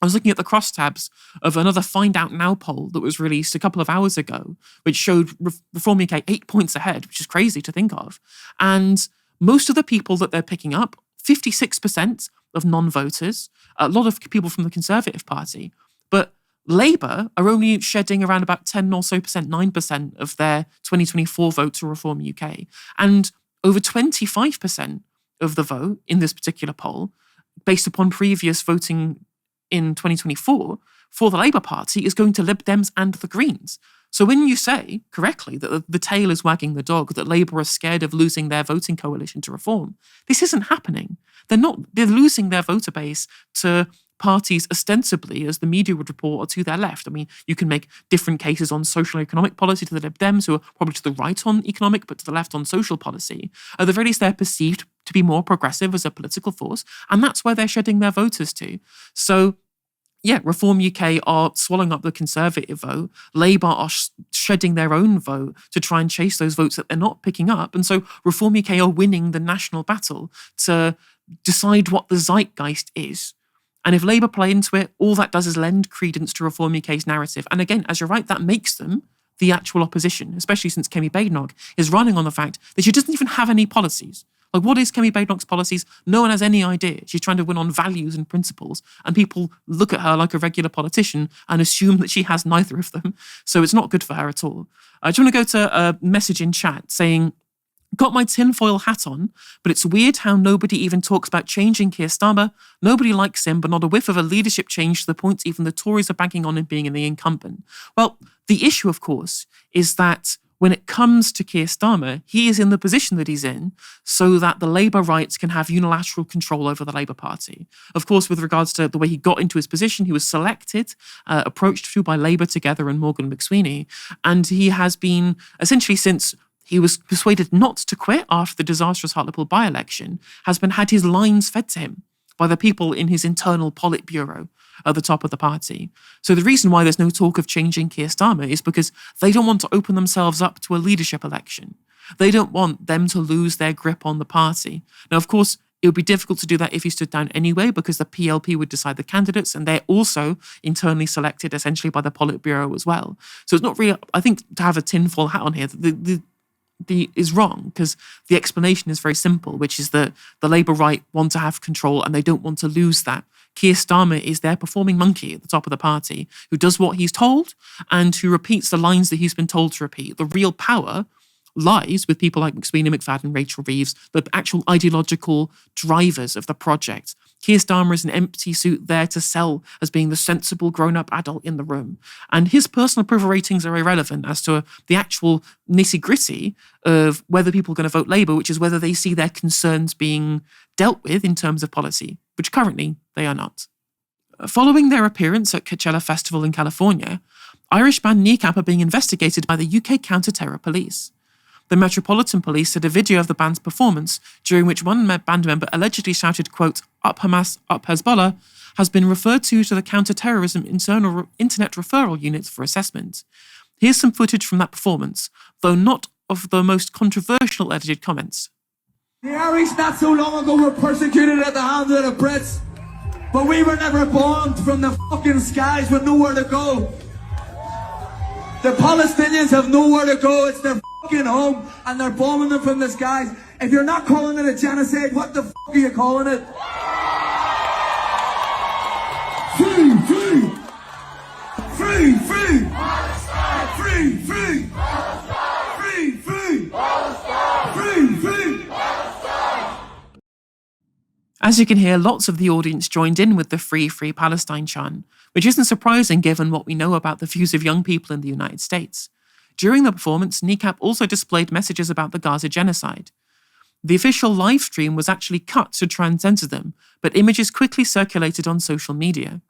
I was looking at the crosstabs of another Find Out Now poll that was released a couple of hours ago, which showed Reform UK 8 points ahead, which is crazy to think of. And most of the people that they're picking up, 56% of non-voters, a lot of people from the Conservative Party, but Labour are only shedding around about 10 or so percent, 9% of their 2024 vote to Reform UK. And over 25% of the vote in this particular poll, based upon previous voting in 2024, for the Labour Party is going to Lib Dems and the Greens. So when you say, correctly, that the tail is wagging the dog, that Labour are scared of losing their voting coalition to Reform, this isn't happening. They're losing their voter base to parties ostensibly, as the media would report, are to their left. I mean, you can make different cases on social and economic policy to the Lib Dems, who are probably to the right on economic, but to the left on social policy. At the very least, they're perceived to be more progressive as a political force, and that's where they're shedding their voters to. So Reform UK are swallowing up the Conservative vote. Labour are shedding their own vote to try and chase those votes that they're not picking up. And so Reform UK are winning the national battle to decide what the zeitgeist is. And if Labour play into it, all that does is lend credence to Reform UK's narrative. And again, as you're right, that makes them the actual opposition, especially since Kemi Badenoch is running on the fact that she doesn't even have any policies. Like, what is Kemi Badenoch's policies? No one has any idea. She's trying to win on values and principles, and people look at her like a regular politician and assume that she has neither of them. So it's not good for her at all. I just want to go to a message in chat saying, got my tinfoil hat on, but it's weird how nobody even talks about changing Keir Starmer. Nobody likes him, but not a whiff of a leadership change to the point even the Tories are banking on him being in the incumbent. Well, the issue, of course, is that when it comes to Keir Starmer, he is in the position that he's in so that the Labour rights can have unilateral control over the Labour Party. Of course, with regards to the way he got into his position, he was selected, approached to by Labour Together and Morgan McSweeney, and he has been essentially since he was persuaded not to quit after the disastrous Hartlepool by-election, had his lines fed to him by the people in his internal Politburo at the top of the party. So the reason why there's no talk of changing Keir Starmer is because they don't want to open themselves up to a leadership election. They don't want them to lose their grip on the party. Now, of course, it would be difficult to do that if he stood down anyway, because the PLP would decide the candidates, and they're also internally selected essentially by the Politburo as well. So it's not really, I think, to have a tinfoil hat on here, is wrong, because the explanation is very simple, which is that the Labour right want to have control and they don't want to lose that. Keir Starmer is their performing monkey at the top of the party who does what he's told and who repeats the lines that he's been told to repeat. The real power lies with people like McSweeney, McFadden, Rachel Reeves, the actual ideological drivers of the project. Keir Starmer is an empty suit there to sell as being the sensible grown-up adult in the room. And his personal approval ratings are irrelevant as to the actual nitty-gritty of whether people are going to vote Labour, which is whether they see their concerns being dealt with in terms of policy, which currently they are not. Following their appearance at Coachella Festival in California, Irish band Kneecap are being investigated by the UK counter-terror police. The Metropolitan Police said a video of the band's performance, during which one band member allegedly shouted, quote, "Up Hamas, up Hezbollah," has been referred to the counter-terrorism internal internet referral unit for assessment. Here's some footage from that performance, though not of the most controversial edited comments. The Irish not so long ago were persecuted at the hands of the Brits, but we were never bombed from the fucking skies with nowhere to go. The Palestinians have nowhere to go, it's their fucking home, and they're bombing them from the skies. If you're not calling it a genocide, what the fuck are you calling it? Free, free! Free, free! Free, free! Free, free! Free, free! As you can hear, lots of the audience joined in with the Free, Free Palestine chant, which isn't surprising given what we know about the views of young people in the United States. During the performance, Kneecap also displayed messages about the Gaza genocide. The official live stream was actually cut to try and censor them, but images quickly circulated on social media.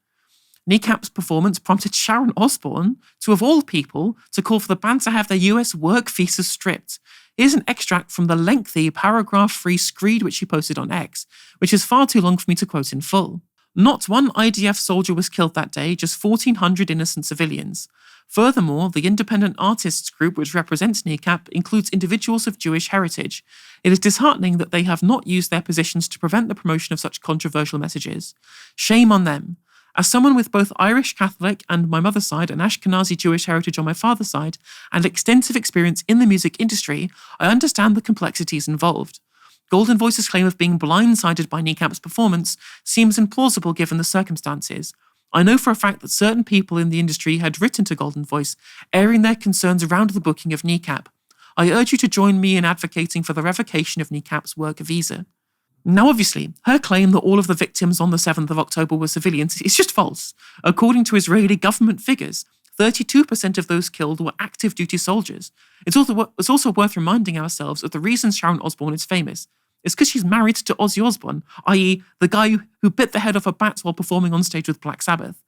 Kneecap's performance prompted Sharon Osbourne to, of all people, to call for the band to have their US work visas stripped. Here's an extract from the lengthy paragraph-free screed which she posted on X, which is far too long for me to quote in full. Not one IDF soldier was killed that day, just 1,400 innocent civilians. Furthermore, the independent artists group which represents Kneecap includes individuals of Jewish heritage. It is disheartening that they have not used their positions to prevent the promotion of such controversial messages. Shame on them. As someone with both Irish Catholic and my mother's side and Ashkenazi Jewish heritage on my father's side, and extensive experience in the music industry, I understand the complexities involved. Golden Voice's claim of being blindsided by Kneecap's performance seems implausible given the circumstances. I know for a fact that certain people in the industry had written to Golden Voice, airing their concerns around the booking of Kneecap. I urge you to join me in advocating for the revocation of Kneecap's work visa. Now, obviously, her claim that all of the victims on the 7th of October were civilians is just false. According to Israeli government figures, 32% of those killed were active duty soldiers. It's also worth reminding ourselves of the reason Sharon Osbourne is famous. It's because she's married to Ozzy Osbourne, i.e. the guy who bit the head off a bat while performing on stage with Black Sabbath.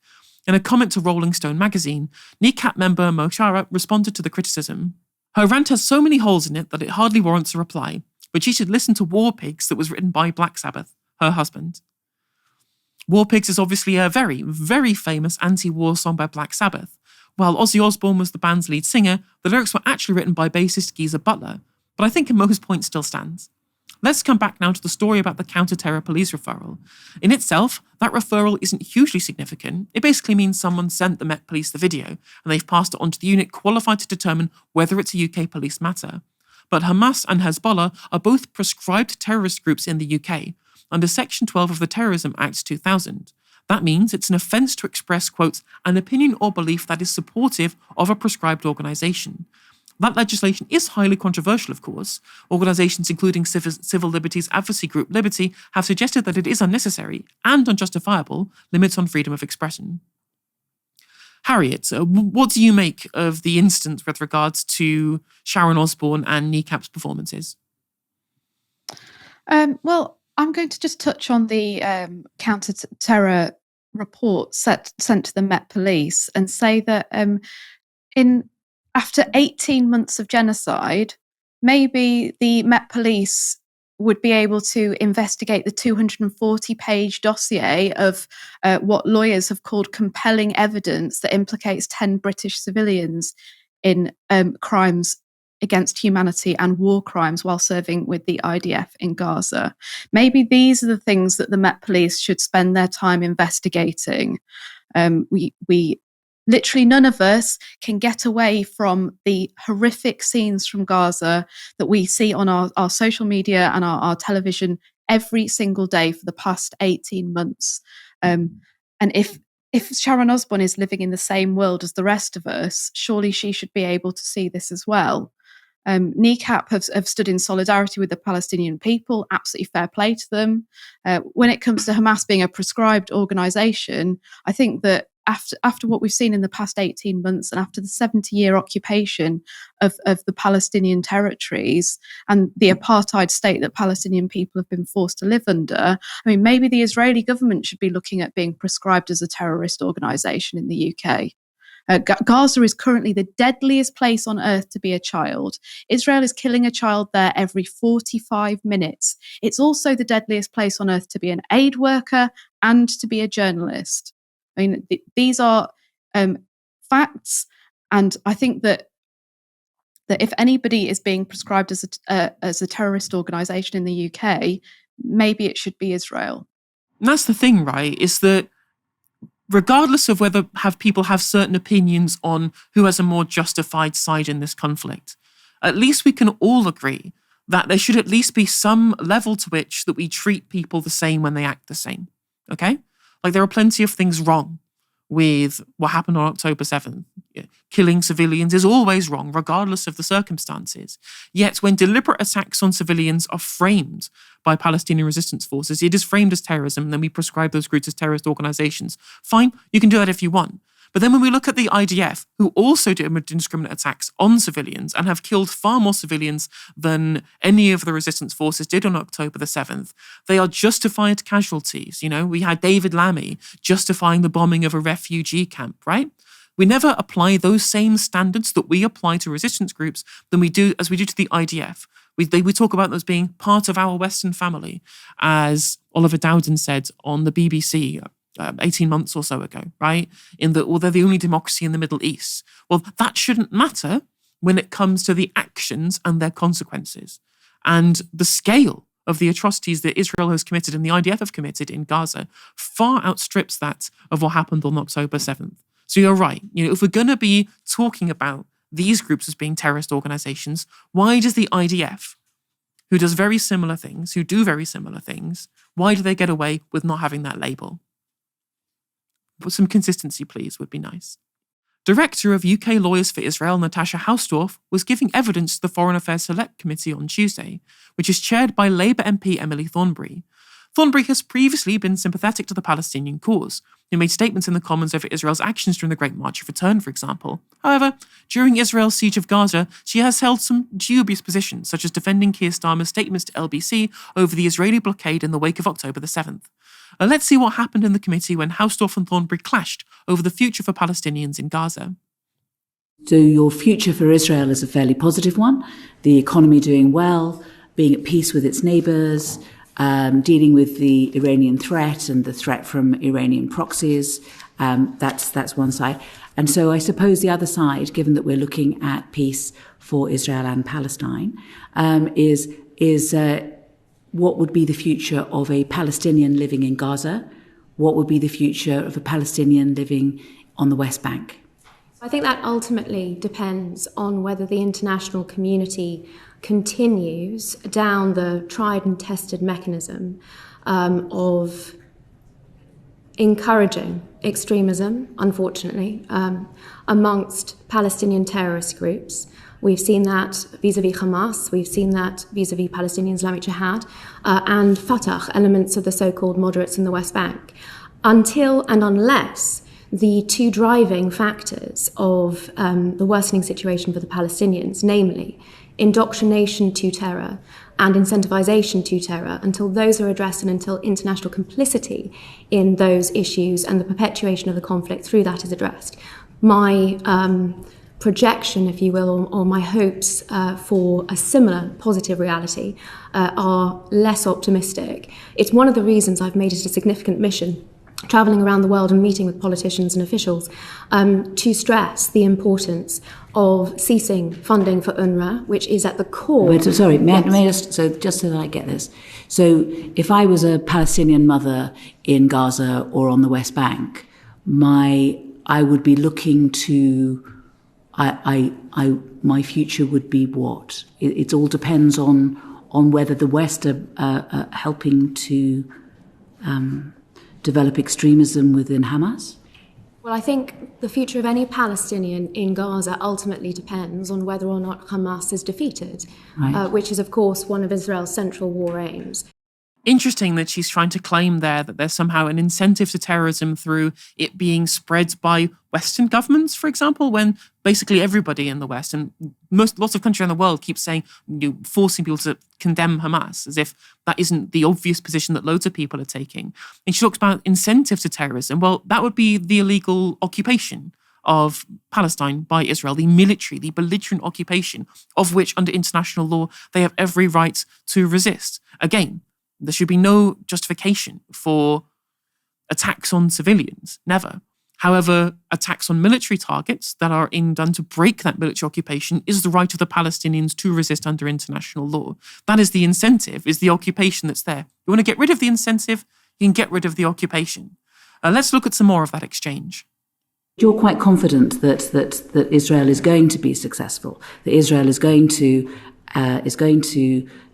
In a comment to Rolling Stone magazine, Kneecap member Moshara responded to the criticism. Her rant has so many holes in it that it hardly warrants a reply, but she should listen to War Pigs that was written by Black Sabbath, her husband. War Pigs is obviously a very, very famous anti-war song by Black Sabbath. While Ozzy Osbourne was the band's lead singer, the lyrics were actually written by bassist Geezer Butler, but I think in most points still stands. Let's come back now to the story about the counter-terror police referral. In itself, that referral isn't hugely significant. It basically means someone sent the Met Police the video, and they've passed it on to the unit qualified to determine whether it's a UK police matter. But Hamas and Hezbollah are both prescribed terrorist groups in the UK, under Section 12 of the Terrorism Act 2000. That means it's an offence to express, quote, an opinion or belief that is supportive of a prescribed organisation. That legislation is highly controversial, of course. Organisations including civil liberties advocacy group Liberty have suggested that it is unnecessary and unjustifiable limits on freedom of expression. Harriet, what do you make of the instance with regards to Sharon Osbourne and Kneecap's performances? Well, I'm going to just touch on the counter-terror report sent to the Met Police and say that after 18 months of genocide, maybe the Met Police would be able to investigate the 240-page dossier of what lawyers have called compelling evidence that implicates 10 British civilians in crimes against humanity and war crimes while serving with the IDF in Gaza. Maybe these are the things that the Met Police should spend their time investigating. We literally none of us can get away from the horrific scenes from Gaza that we see on our social media and our television every single day for the past 18 months. And if Sharon Osbourne is living in the same world as the rest of us, surely she should be able to see this as well. Kneecap have stood in solidarity with the Palestinian people, absolutely fair play to them. When it comes to Hamas being a prescribed organisation, I think that after what we've seen in the past 18 months and after the 70-year occupation of the Palestinian territories and the apartheid state that Palestinian people have been forced to live under, I mean, maybe the Israeli government should be looking at being prescribed as a terrorist organisation in the UK. Gaza is currently the deadliest place on earth to be a child. Israel is killing a child there every 45 minutes. It's also the deadliest place on earth to be an aid worker and to be a journalist. I mean, these are facts, and I think that if anybody is being prescribed as a terrorist organisation in the UK, maybe it should be Israel. And that's the thing, right? Is that regardless of whether people have certain opinions on who has a more justified side in this conflict, at least we can all agree that there should at least be some level to which that we treat people the same when they act the same. Okay? Like, there are plenty of things wrong with what happened on October 7th. Killing civilians is always wrong, regardless of the circumstances. Yet when deliberate attacks on civilians are framed by Palestinian resistance forces, it is framed as terrorism, and then we prescribe those groups as terrorist organizations. Fine, you can do that if you want. But then when we look at the IDF, who also do indiscriminate attacks on civilians and have killed far more civilians than any of the resistance forces did on October the 7th, they are justified casualties. You know, we had David Lammy justifying the bombing of a refugee camp, right? We never apply those same standards that we apply to resistance groups as we do to the IDF. We talk about those being part of our Western family, as Oliver Dowden said on the BBC 18 months or so ago, right? They're the only democracy in the Middle East. Well, that shouldn't matter when it comes to the actions and their consequences. And the scale of the atrocities that Israel has committed and the IDF have committed in Gaza far outstrips that of what happened on October 7th. So you're right. You know, if we're going to be talking about these groups as being terrorist organizations, why does the IDF, who do very similar things, why do they get away with not having that label? Some consistency, please, would be nice. Director of UK Lawyers for Israel, Natasha Hausdorff, was giving evidence to the Foreign Affairs Select Committee on Tuesday, which is chaired by Labour MP Emily Thornberry. Thornberry has previously been sympathetic to the Palestinian cause. He made statements in the Commons over Israel's actions during the Great March of Return, for example. However, during Israel's siege of Gaza, she has held some dubious positions, such as defending Keir Starmer's statements to LBC over the Israeli blockade in the wake of October the 7th. Let's see what happened in the committee when Hausdorff and Thornberry clashed over the future for Palestinians in Gaza. So your future for Israel is a fairly positive one. The economy doing well, being at peace with its neighbours, dealing with the Iranian threat and the threat from Iranian proxies. That's one side. And so I suppose the other side, given that we're looking at peace for Israel and Palestine, is what would be the future of a Palestinian living in Gaza? What would be the future of a Palestinian living on the West Bank? I think that ultimately depends on whether the international community continues down the tried and tested mechanism of encouraging extremism, unfortunately, amongst Palestinian terrorist groups. We've seen that vis-a-vis Hamas, we've seen that vis-a-vis Palestinian Islamic Jihad, and Fatah, elements of the so-called moderates in the West Bank. Until and unless the two driving factors of the worsening situation for the Palestinians, namely indoctrination to terror and incentivization to terror, until those are addressed and until international complicity in those issues and the perpetuation of the conflict through that is addressed, my projection, if you will, or my hopes for a similar positive reality are less optimistic. It's one of the reasons I've made it a significant mission, travelling around the world and meeting with politicians and officials, to stress the importance of ceasing funding for UNRWA, which is at the core. Wait, sorry, may I just so that I get this. So if I was a Palestinian mother in Gaza or on the West Bank, I would be looking to my future would be what? It all depends on whether the West are helping to develop extremism within Hamas? Well, I think the future of any Palestinian in Gaza ultimately depends on whether or not Hamas is defeated, Right. which is, of course, one of Israel's central war aims. Interesting that she's trying to claim there that there's somehow an incentive to terrorism through it being spread by Western governments, for example, when basically everybody in the West and lots of countries around the world keep saying, forcing people to condemn Hamas, as if that isn't the obvious position that loads of people are taking. And she talks about incentive to terrorism. Well, that would be the illegal occupation of Palestine by Israel, the military, the belligerent occupation of which, under international law, they have every right to resist. Again, there should be no justification for attacks on civilians, never. However, attacks on military targets that are done to break that military occupation is the right of the Palestinians to resist under international law. That is the incentive, is the occupation that's there. You want to get rid of the incentive, you can get rid of the occupation. Let's look at some more of that exchange. You're quite confident that Israel is going to be successful, that Israel is going to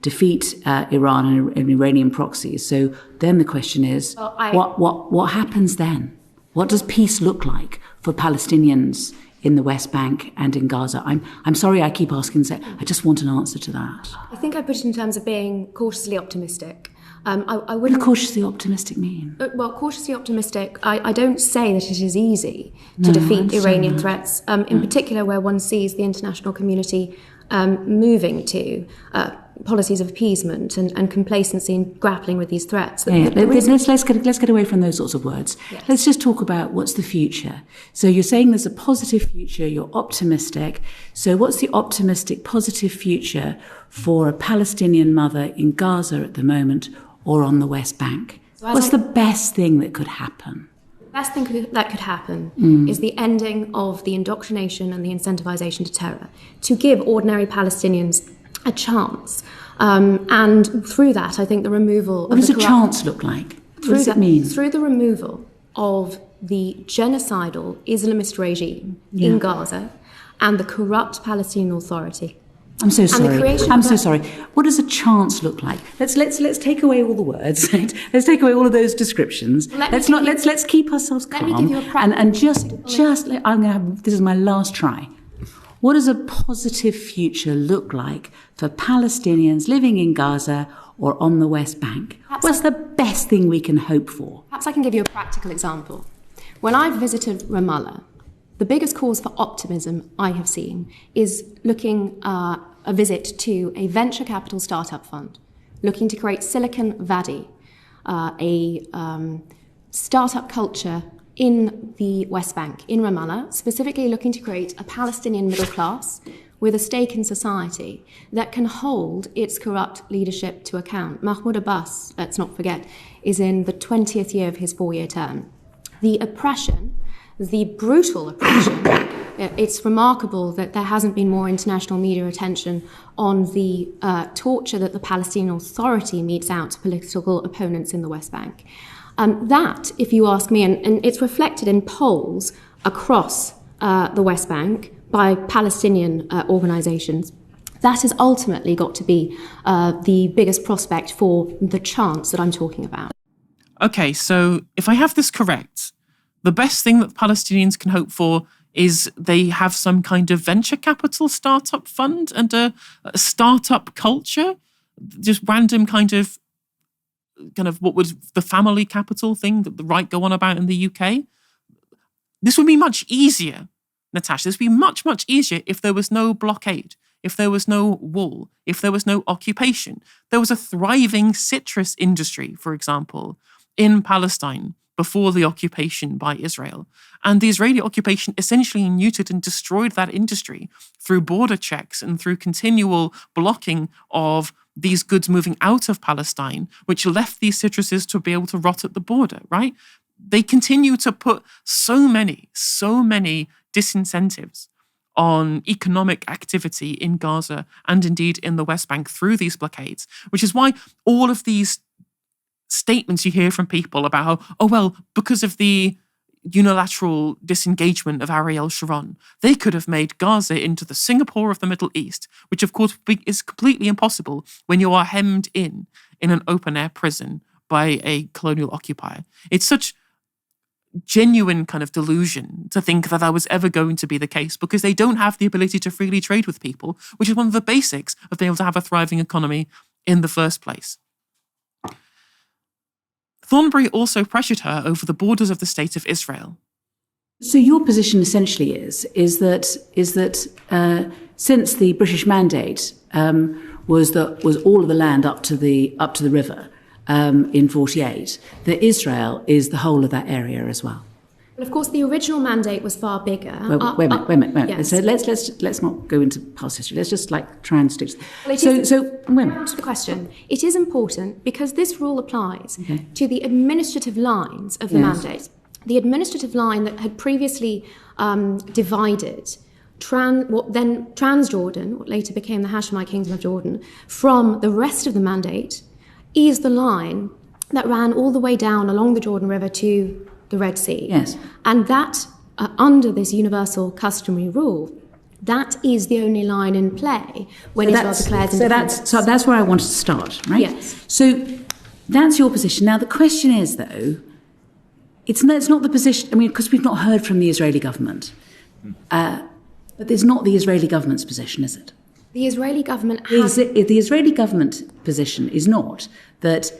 defeat Iran and Iranian proxies. So then the question is, what happens then? What does peace look like for Palestinians in the West Bank and in Gaza? I'm sorry I keep asking, I just want an answer to that. I think I put it in terms of being cautiously optimistic. What does cautiously optimistic mean? Well, cautiously optimistic, I don't say that it is easy to defeat Iranian threats, in particular where one sees the international community moving to policies of appeasement and complacency in grappling with these threats. Let's get away from those sorts of words. Yes. Let's just talk about what's the future. So you're saying there's a positive future, you're optimistic. So what's the optimistic, positive future for a Palestinian mother in Gaza at the moment or on the West Bank? What's the best thing that could happen? The best thing that could happen is the ending of the indoctrination and the incentivization to terror, to give ordinary Palestinians a chance. And through that, I think the removal What does a chance look like? What does it mean? Through the removal of the genocidal Islamist regime in Gaza and the corrupt Palestinian Authority. I'm so sorry. I'm so sorry. What does a chance look like? Let's take away all the words. Right? Let's take away all of those descriptions. Let's keep ourselves calm. Let me give you a and just I'm going to have, this is my last try. What does a positive future look like for Palestinians living in Gaza or on the West Bank? What's the best thing we can hope for? Perhaps I can give you a practical example. When I've visited Ramallah, the biggest cause for optimism I have seen is looking a visit to a venture capital startup fund, looking to create Silicon Valley, a startup culture in the West Bank, in Ramallah, specifically looking to create a Palestinian middle class with a stake in society that can hold its corrupt leadership to account. Mahmoud Abbas, let's not forget, is in the 20th year of his 4-year term. The oppression, the brutal oppression, it's remarkable that there hasn't been more international media attention on the torture that the Palestinian Authority metes out to political opponents in the West Bank. That, if you ask me, and it's reflected in polls across the West Bank by Palestinian organizations, that has ultimately got to be the biggest prospect for the chance that I'm talking about. Okay, so if I have this correct, the best thing that Palestinians can hope for is they have some kind of venture capital startup fund and a startup culture, just random kind of what was the family capital thing that the right go on about in the UK. This would be much easier, Natasha. This would be much, much easier if there was no blockade, if there was no wall, if there was no occupation. There was a thriving citrus industry, for example, in Palestine before the occupation by Israel. And the Israeli occupation essentially neutered and destroyed that industry through border checks and through continual blocking of these goods moving out of Palestine, which left these citruses to be able to rot at the border, right? They continue to put so many disincentives on economic activity in Gaza and indeed in the West Bank through these blockades, which is why all of these statements you hear from people about how, oh, well, because of the unilateral disengagement of Ariel Sharon, they could have made Gaza into the Singapore of the Middle East, which of course is completely impossible when you are hemmed in an open-air prison by a colonial occupier. It's such genuine kind of delusion to think that was ever going to be the case, because they don't have the ability to freely trade with people, which is one of the basics of being able to have a thriving economy in the first place. Thornberry also pressured her over the borders of the State of Israel. So your position essentially is that since the British mandate was all of the land up to the river in 48, that Israel is the whole of that area as well. Well, of course, the original mandate was far bigger. Wait a minute. Yes. So let's not go into past history. Let's just try and stick. Well, the question. It is important because this rule applies to the administrative lines of the mandate. The administrative line that had previously divided Transjordan, what later became the Hashemite Kingdom of Jordan, from the rest of the mandate, is the line that ran all the way down along the Jordan River to the Red Sea. Yes. And that, under this universal customary rule, that is the only line in play when Israel declares independence. So that's where I wanted to start, right? Yes. So that's your position. Now, the question is, though, it's not the position, because we've not heard from the Israeli government. But it's not the Israeli government's position, is it? The Israeli government has... The Israeli government position is not that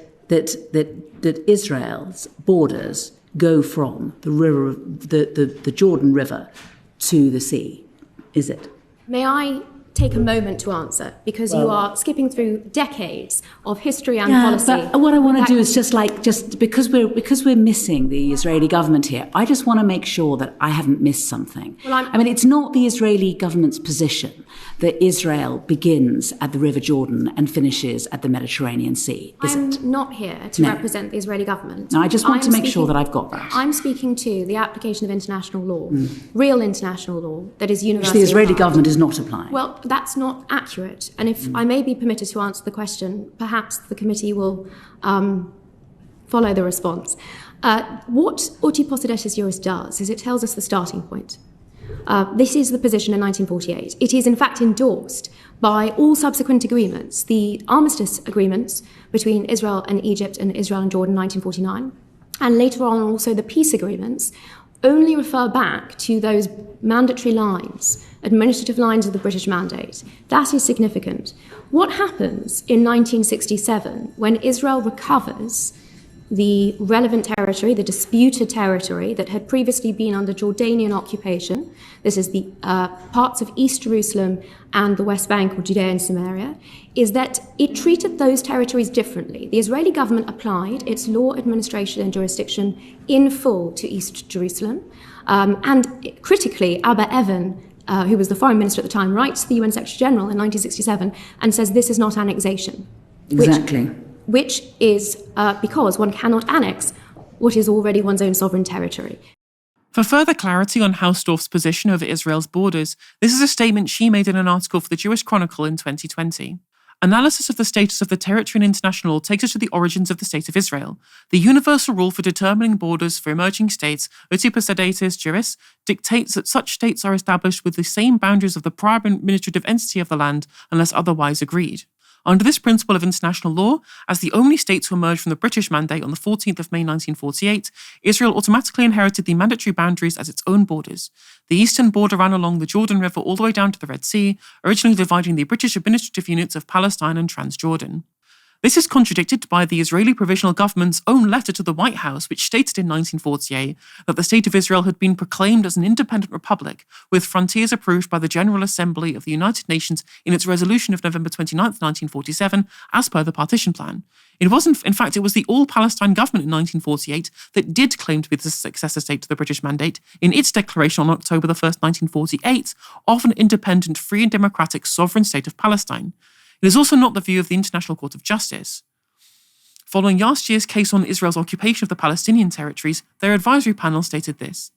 Israel's borders go from the river, the Jordan River, to the sea, is it? May I take a moment to answer, because you are skipping through decades of history and policy. But what I want to do is just because we're missing the Israeli government here, I just want to make sure that I haven't missed something. Well, it's not the Israeli government's position that Israel begins at the River Jordan and finishes at the Mediterranean Sea, is it? I'm not here to represent the Israeli government. No, I just want to make sure that I've got that. I'm speaking to the application of international law, real international law, that is universal. Which the Israeli government is not applying. Well, that's not accurate. And if I may be permitted to answer the question, perhaps the committee will follow the response. What Uti Posidetis Juris does is it tells us the starting point. This is the position in 1948. It is in fact endorsed by all subsequent agreements. The armistice agreements between Israel and Egypt and Israel and Jordan in 1949, and later on also the peace agreements, only refer back to those mandatory lines, administrative lines of the British mandate. That is significant. What happens in 1967 when Israel recovers the relevant territory, the disputed territory that had previously been under Jordanian occupation? This is the parts of East Jerusalem and the West Bank or Judea and Samaria, is that it treated those territories differently. The Israeli government applied its law, administration and jurisdiction in full to East Jerusalem. And critically, Abba Evan who was the foreign minister at the time, writes to the UN Secretary General in 1967 and says this is not annexation. Exactly. Which is because one cannot annex what is already one's own sovereign territory. For further clarity on Hausdorff's position over Israel's borders, this is a statement she made in an article for the Jewish Chronicle in 2020. Analysis of the status of the territory in international law takes us to the origins of the State of Israel. The universal rule for determining borders for emerging states, uti possidetis juris, dictates that such states are established with the same boundaries of the prior administrative entity of the land unless otherwise agreed. Under this principle of international law, as the only state to emerge from the British Mandate on the 14th of May 1948, Israel automatically inherited the mandatory boundaries as its own borders. The eastern border ran along the Jordan River all the way down to the Red Sea, originally dividing the British administrative units of Palestine and Transjordan. This is contradicted by the Israeli Provisional Government's own letter to the White House, which stated in 1948 that the State of Israel had been proclaimed as an independent republic, with frontiers approved by the General Assembly of the United Nations in its resolution of November 29, 1947, as per the partition plan. It was the All-Palestine government in 1948 that did claim to be the successor state to the British Mandate in its declaration on October 1, 1948, of an independent, free and democratic sovereign state of Palestine. It is also not the view of the International Court of Justice. Following last year's case on Israel's occupation of the Palestinian territories, their advisory panel stated this: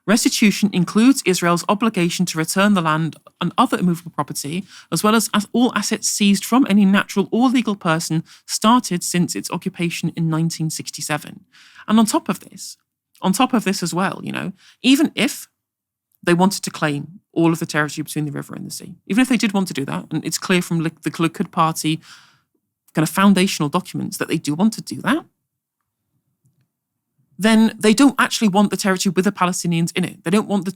restitution includes Israel's obligation to return the land and other immovable property, as well as all assets seized from any natural or legal person started since its occupation in 1967. And on top of this as well, even if they wanted to claim all of the territory between the river and the sea, even if they did want to do that, and it's clear from the Likud Party kind of foundational documents that they do want to do that, then they don't actually want the territory with the Palestinians in it. They don't want the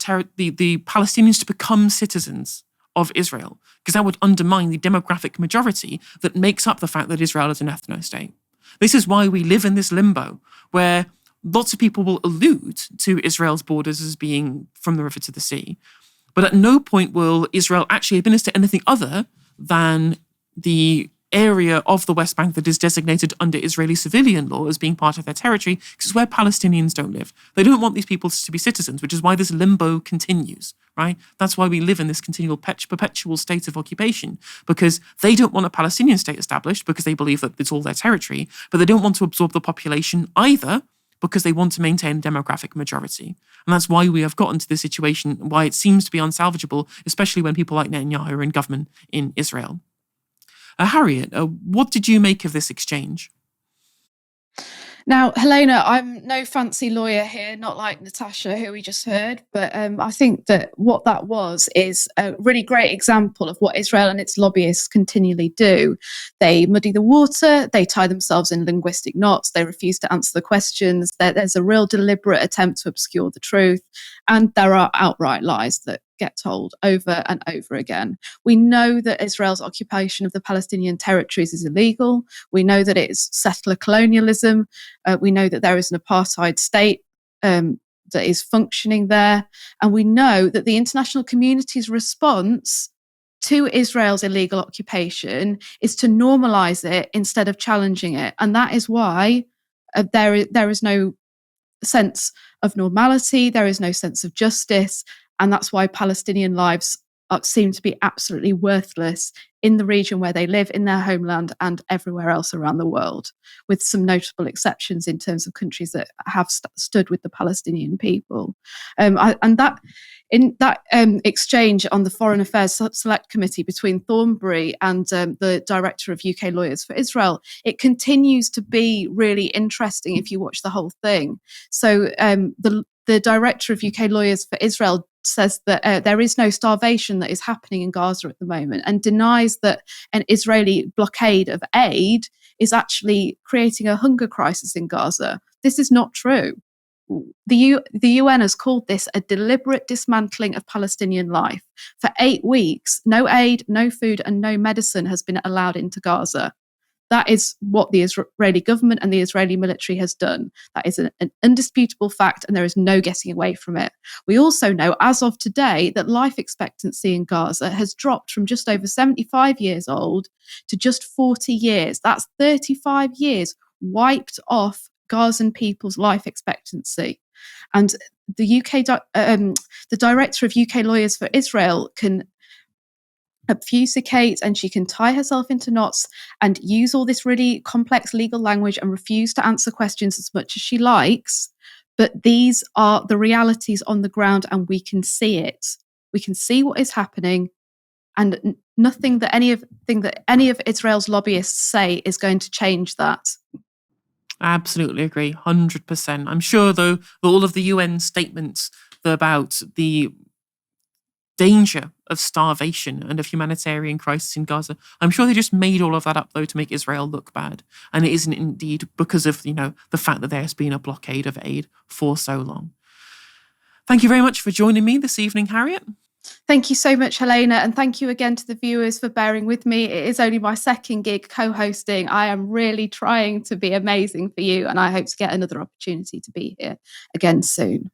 Palestinians to become citizens of Israel, because that would undermine the demographic majority that makes up the fact that Israel is an ethno-state. This is why we live in this limbo where lots of people will allude to Israel's borders as being from the river to the sea, but at no point will Israel actually administer anything other than the area of the West Bank that is designated under Israeli civilian law as being part of their territory, because it's where Palestinians don't live. They don't want these people to be citizens, which is why this limbo continues, right? That's why we live in this continual perpetual state of occupation, because they don't want a Palestinian state established because they believe that it's all their territory, but they don't want to absorb the population either, because they want to maintain a demographic majority. And that's why we have gotten to this situation, why it seems to be unsalvageable, especially when people like Netanyahu are in government in Israel. Harriet, what did you make of this exchange? Now, Helena, I'm no fancy lawyer here, not like Natasha, who we just heard, but I think that what that was is a really great example of what Israel and its lobbyists continually do. They muddy the water, they tie themselves in linguistic knots, they refuse to answer the questions, there's a real deliberate attempt to obscure the truth, and there are outright lies that get told over and over again. We know that Israel's occupation of the Palestinian territories is illegal. We know that it's settler colonialism. We know that there is an apartheid state that is functioning there. And we know that the international community's response to Israel's illegal occupation is to normalize it instead of challenging it. And that is why there is no sense of normality, there is no sense of justice, and that's why Palestinian lives seem to be absolutely worthless in the region where they live, in their homeland, and everywhere else around the world, with some notable exceptions in terms of countries that have stood with the Palestinian people. In that exchange on the Foreign Affairs Select Committee between Thornbury and the Director of UK Lawyers for Israel, it continues to be really interesting if you watch the whole thing. So the Director of UK Lawyers for Israel says that there is no starvation that is happening in Gaza at the moment, and denies that an Israeli blockade of aid is actually creating a hunger crisis in Gaza. This is not true. The UN has called this a deliberate dismantling of Palestinian life. For 8 weeks, no aid, no food, and no medicine has been allowed into Gaza. That is what the Israeli government and the Israeli military has done. That is an indisputable fact, and there is no getting away from it. We also know, as of today, that life expectancy in Gaza has dropped from just over 75 years old to just 40 years. That's 35 years wiped off Gazan people's life expectancy. And the the director of UK Lawyers for Israel can obfuscate, and she can tie herself into knots and use all this really complex legal language and refuse to answer questions as much as she likes. But these are the realities on the ground, and we can see it. We can see what is happening, and nothing that any of Israel's lobbyists say is going to change that. I absolutely agree, 100%. I'm sure, though, that all of the UN statements about the danger of starvation and of humanitarian crisis in Gaza, I'm sure they just made all of that up, though, to make Israel look bad. And it isn't indeed because of, the fact that there's been a blockade of aid for so long. Thank you very much for joining me this evening, Harriet. Thank you so much, Helena, and thank you again to the viewers for bearing with me. It is only my second gig co-hosting. I am really trying to be amazing for you, and I hope to get another opportunity to be here again soon.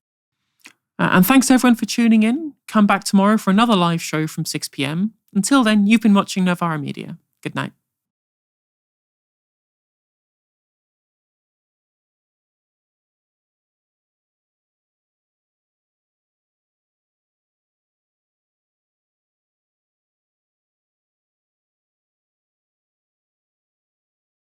And thanks everyone for tuning in. Come back tomorrow for another live show from 6 p.m. Until then, you've been watching Novara Media. Good night.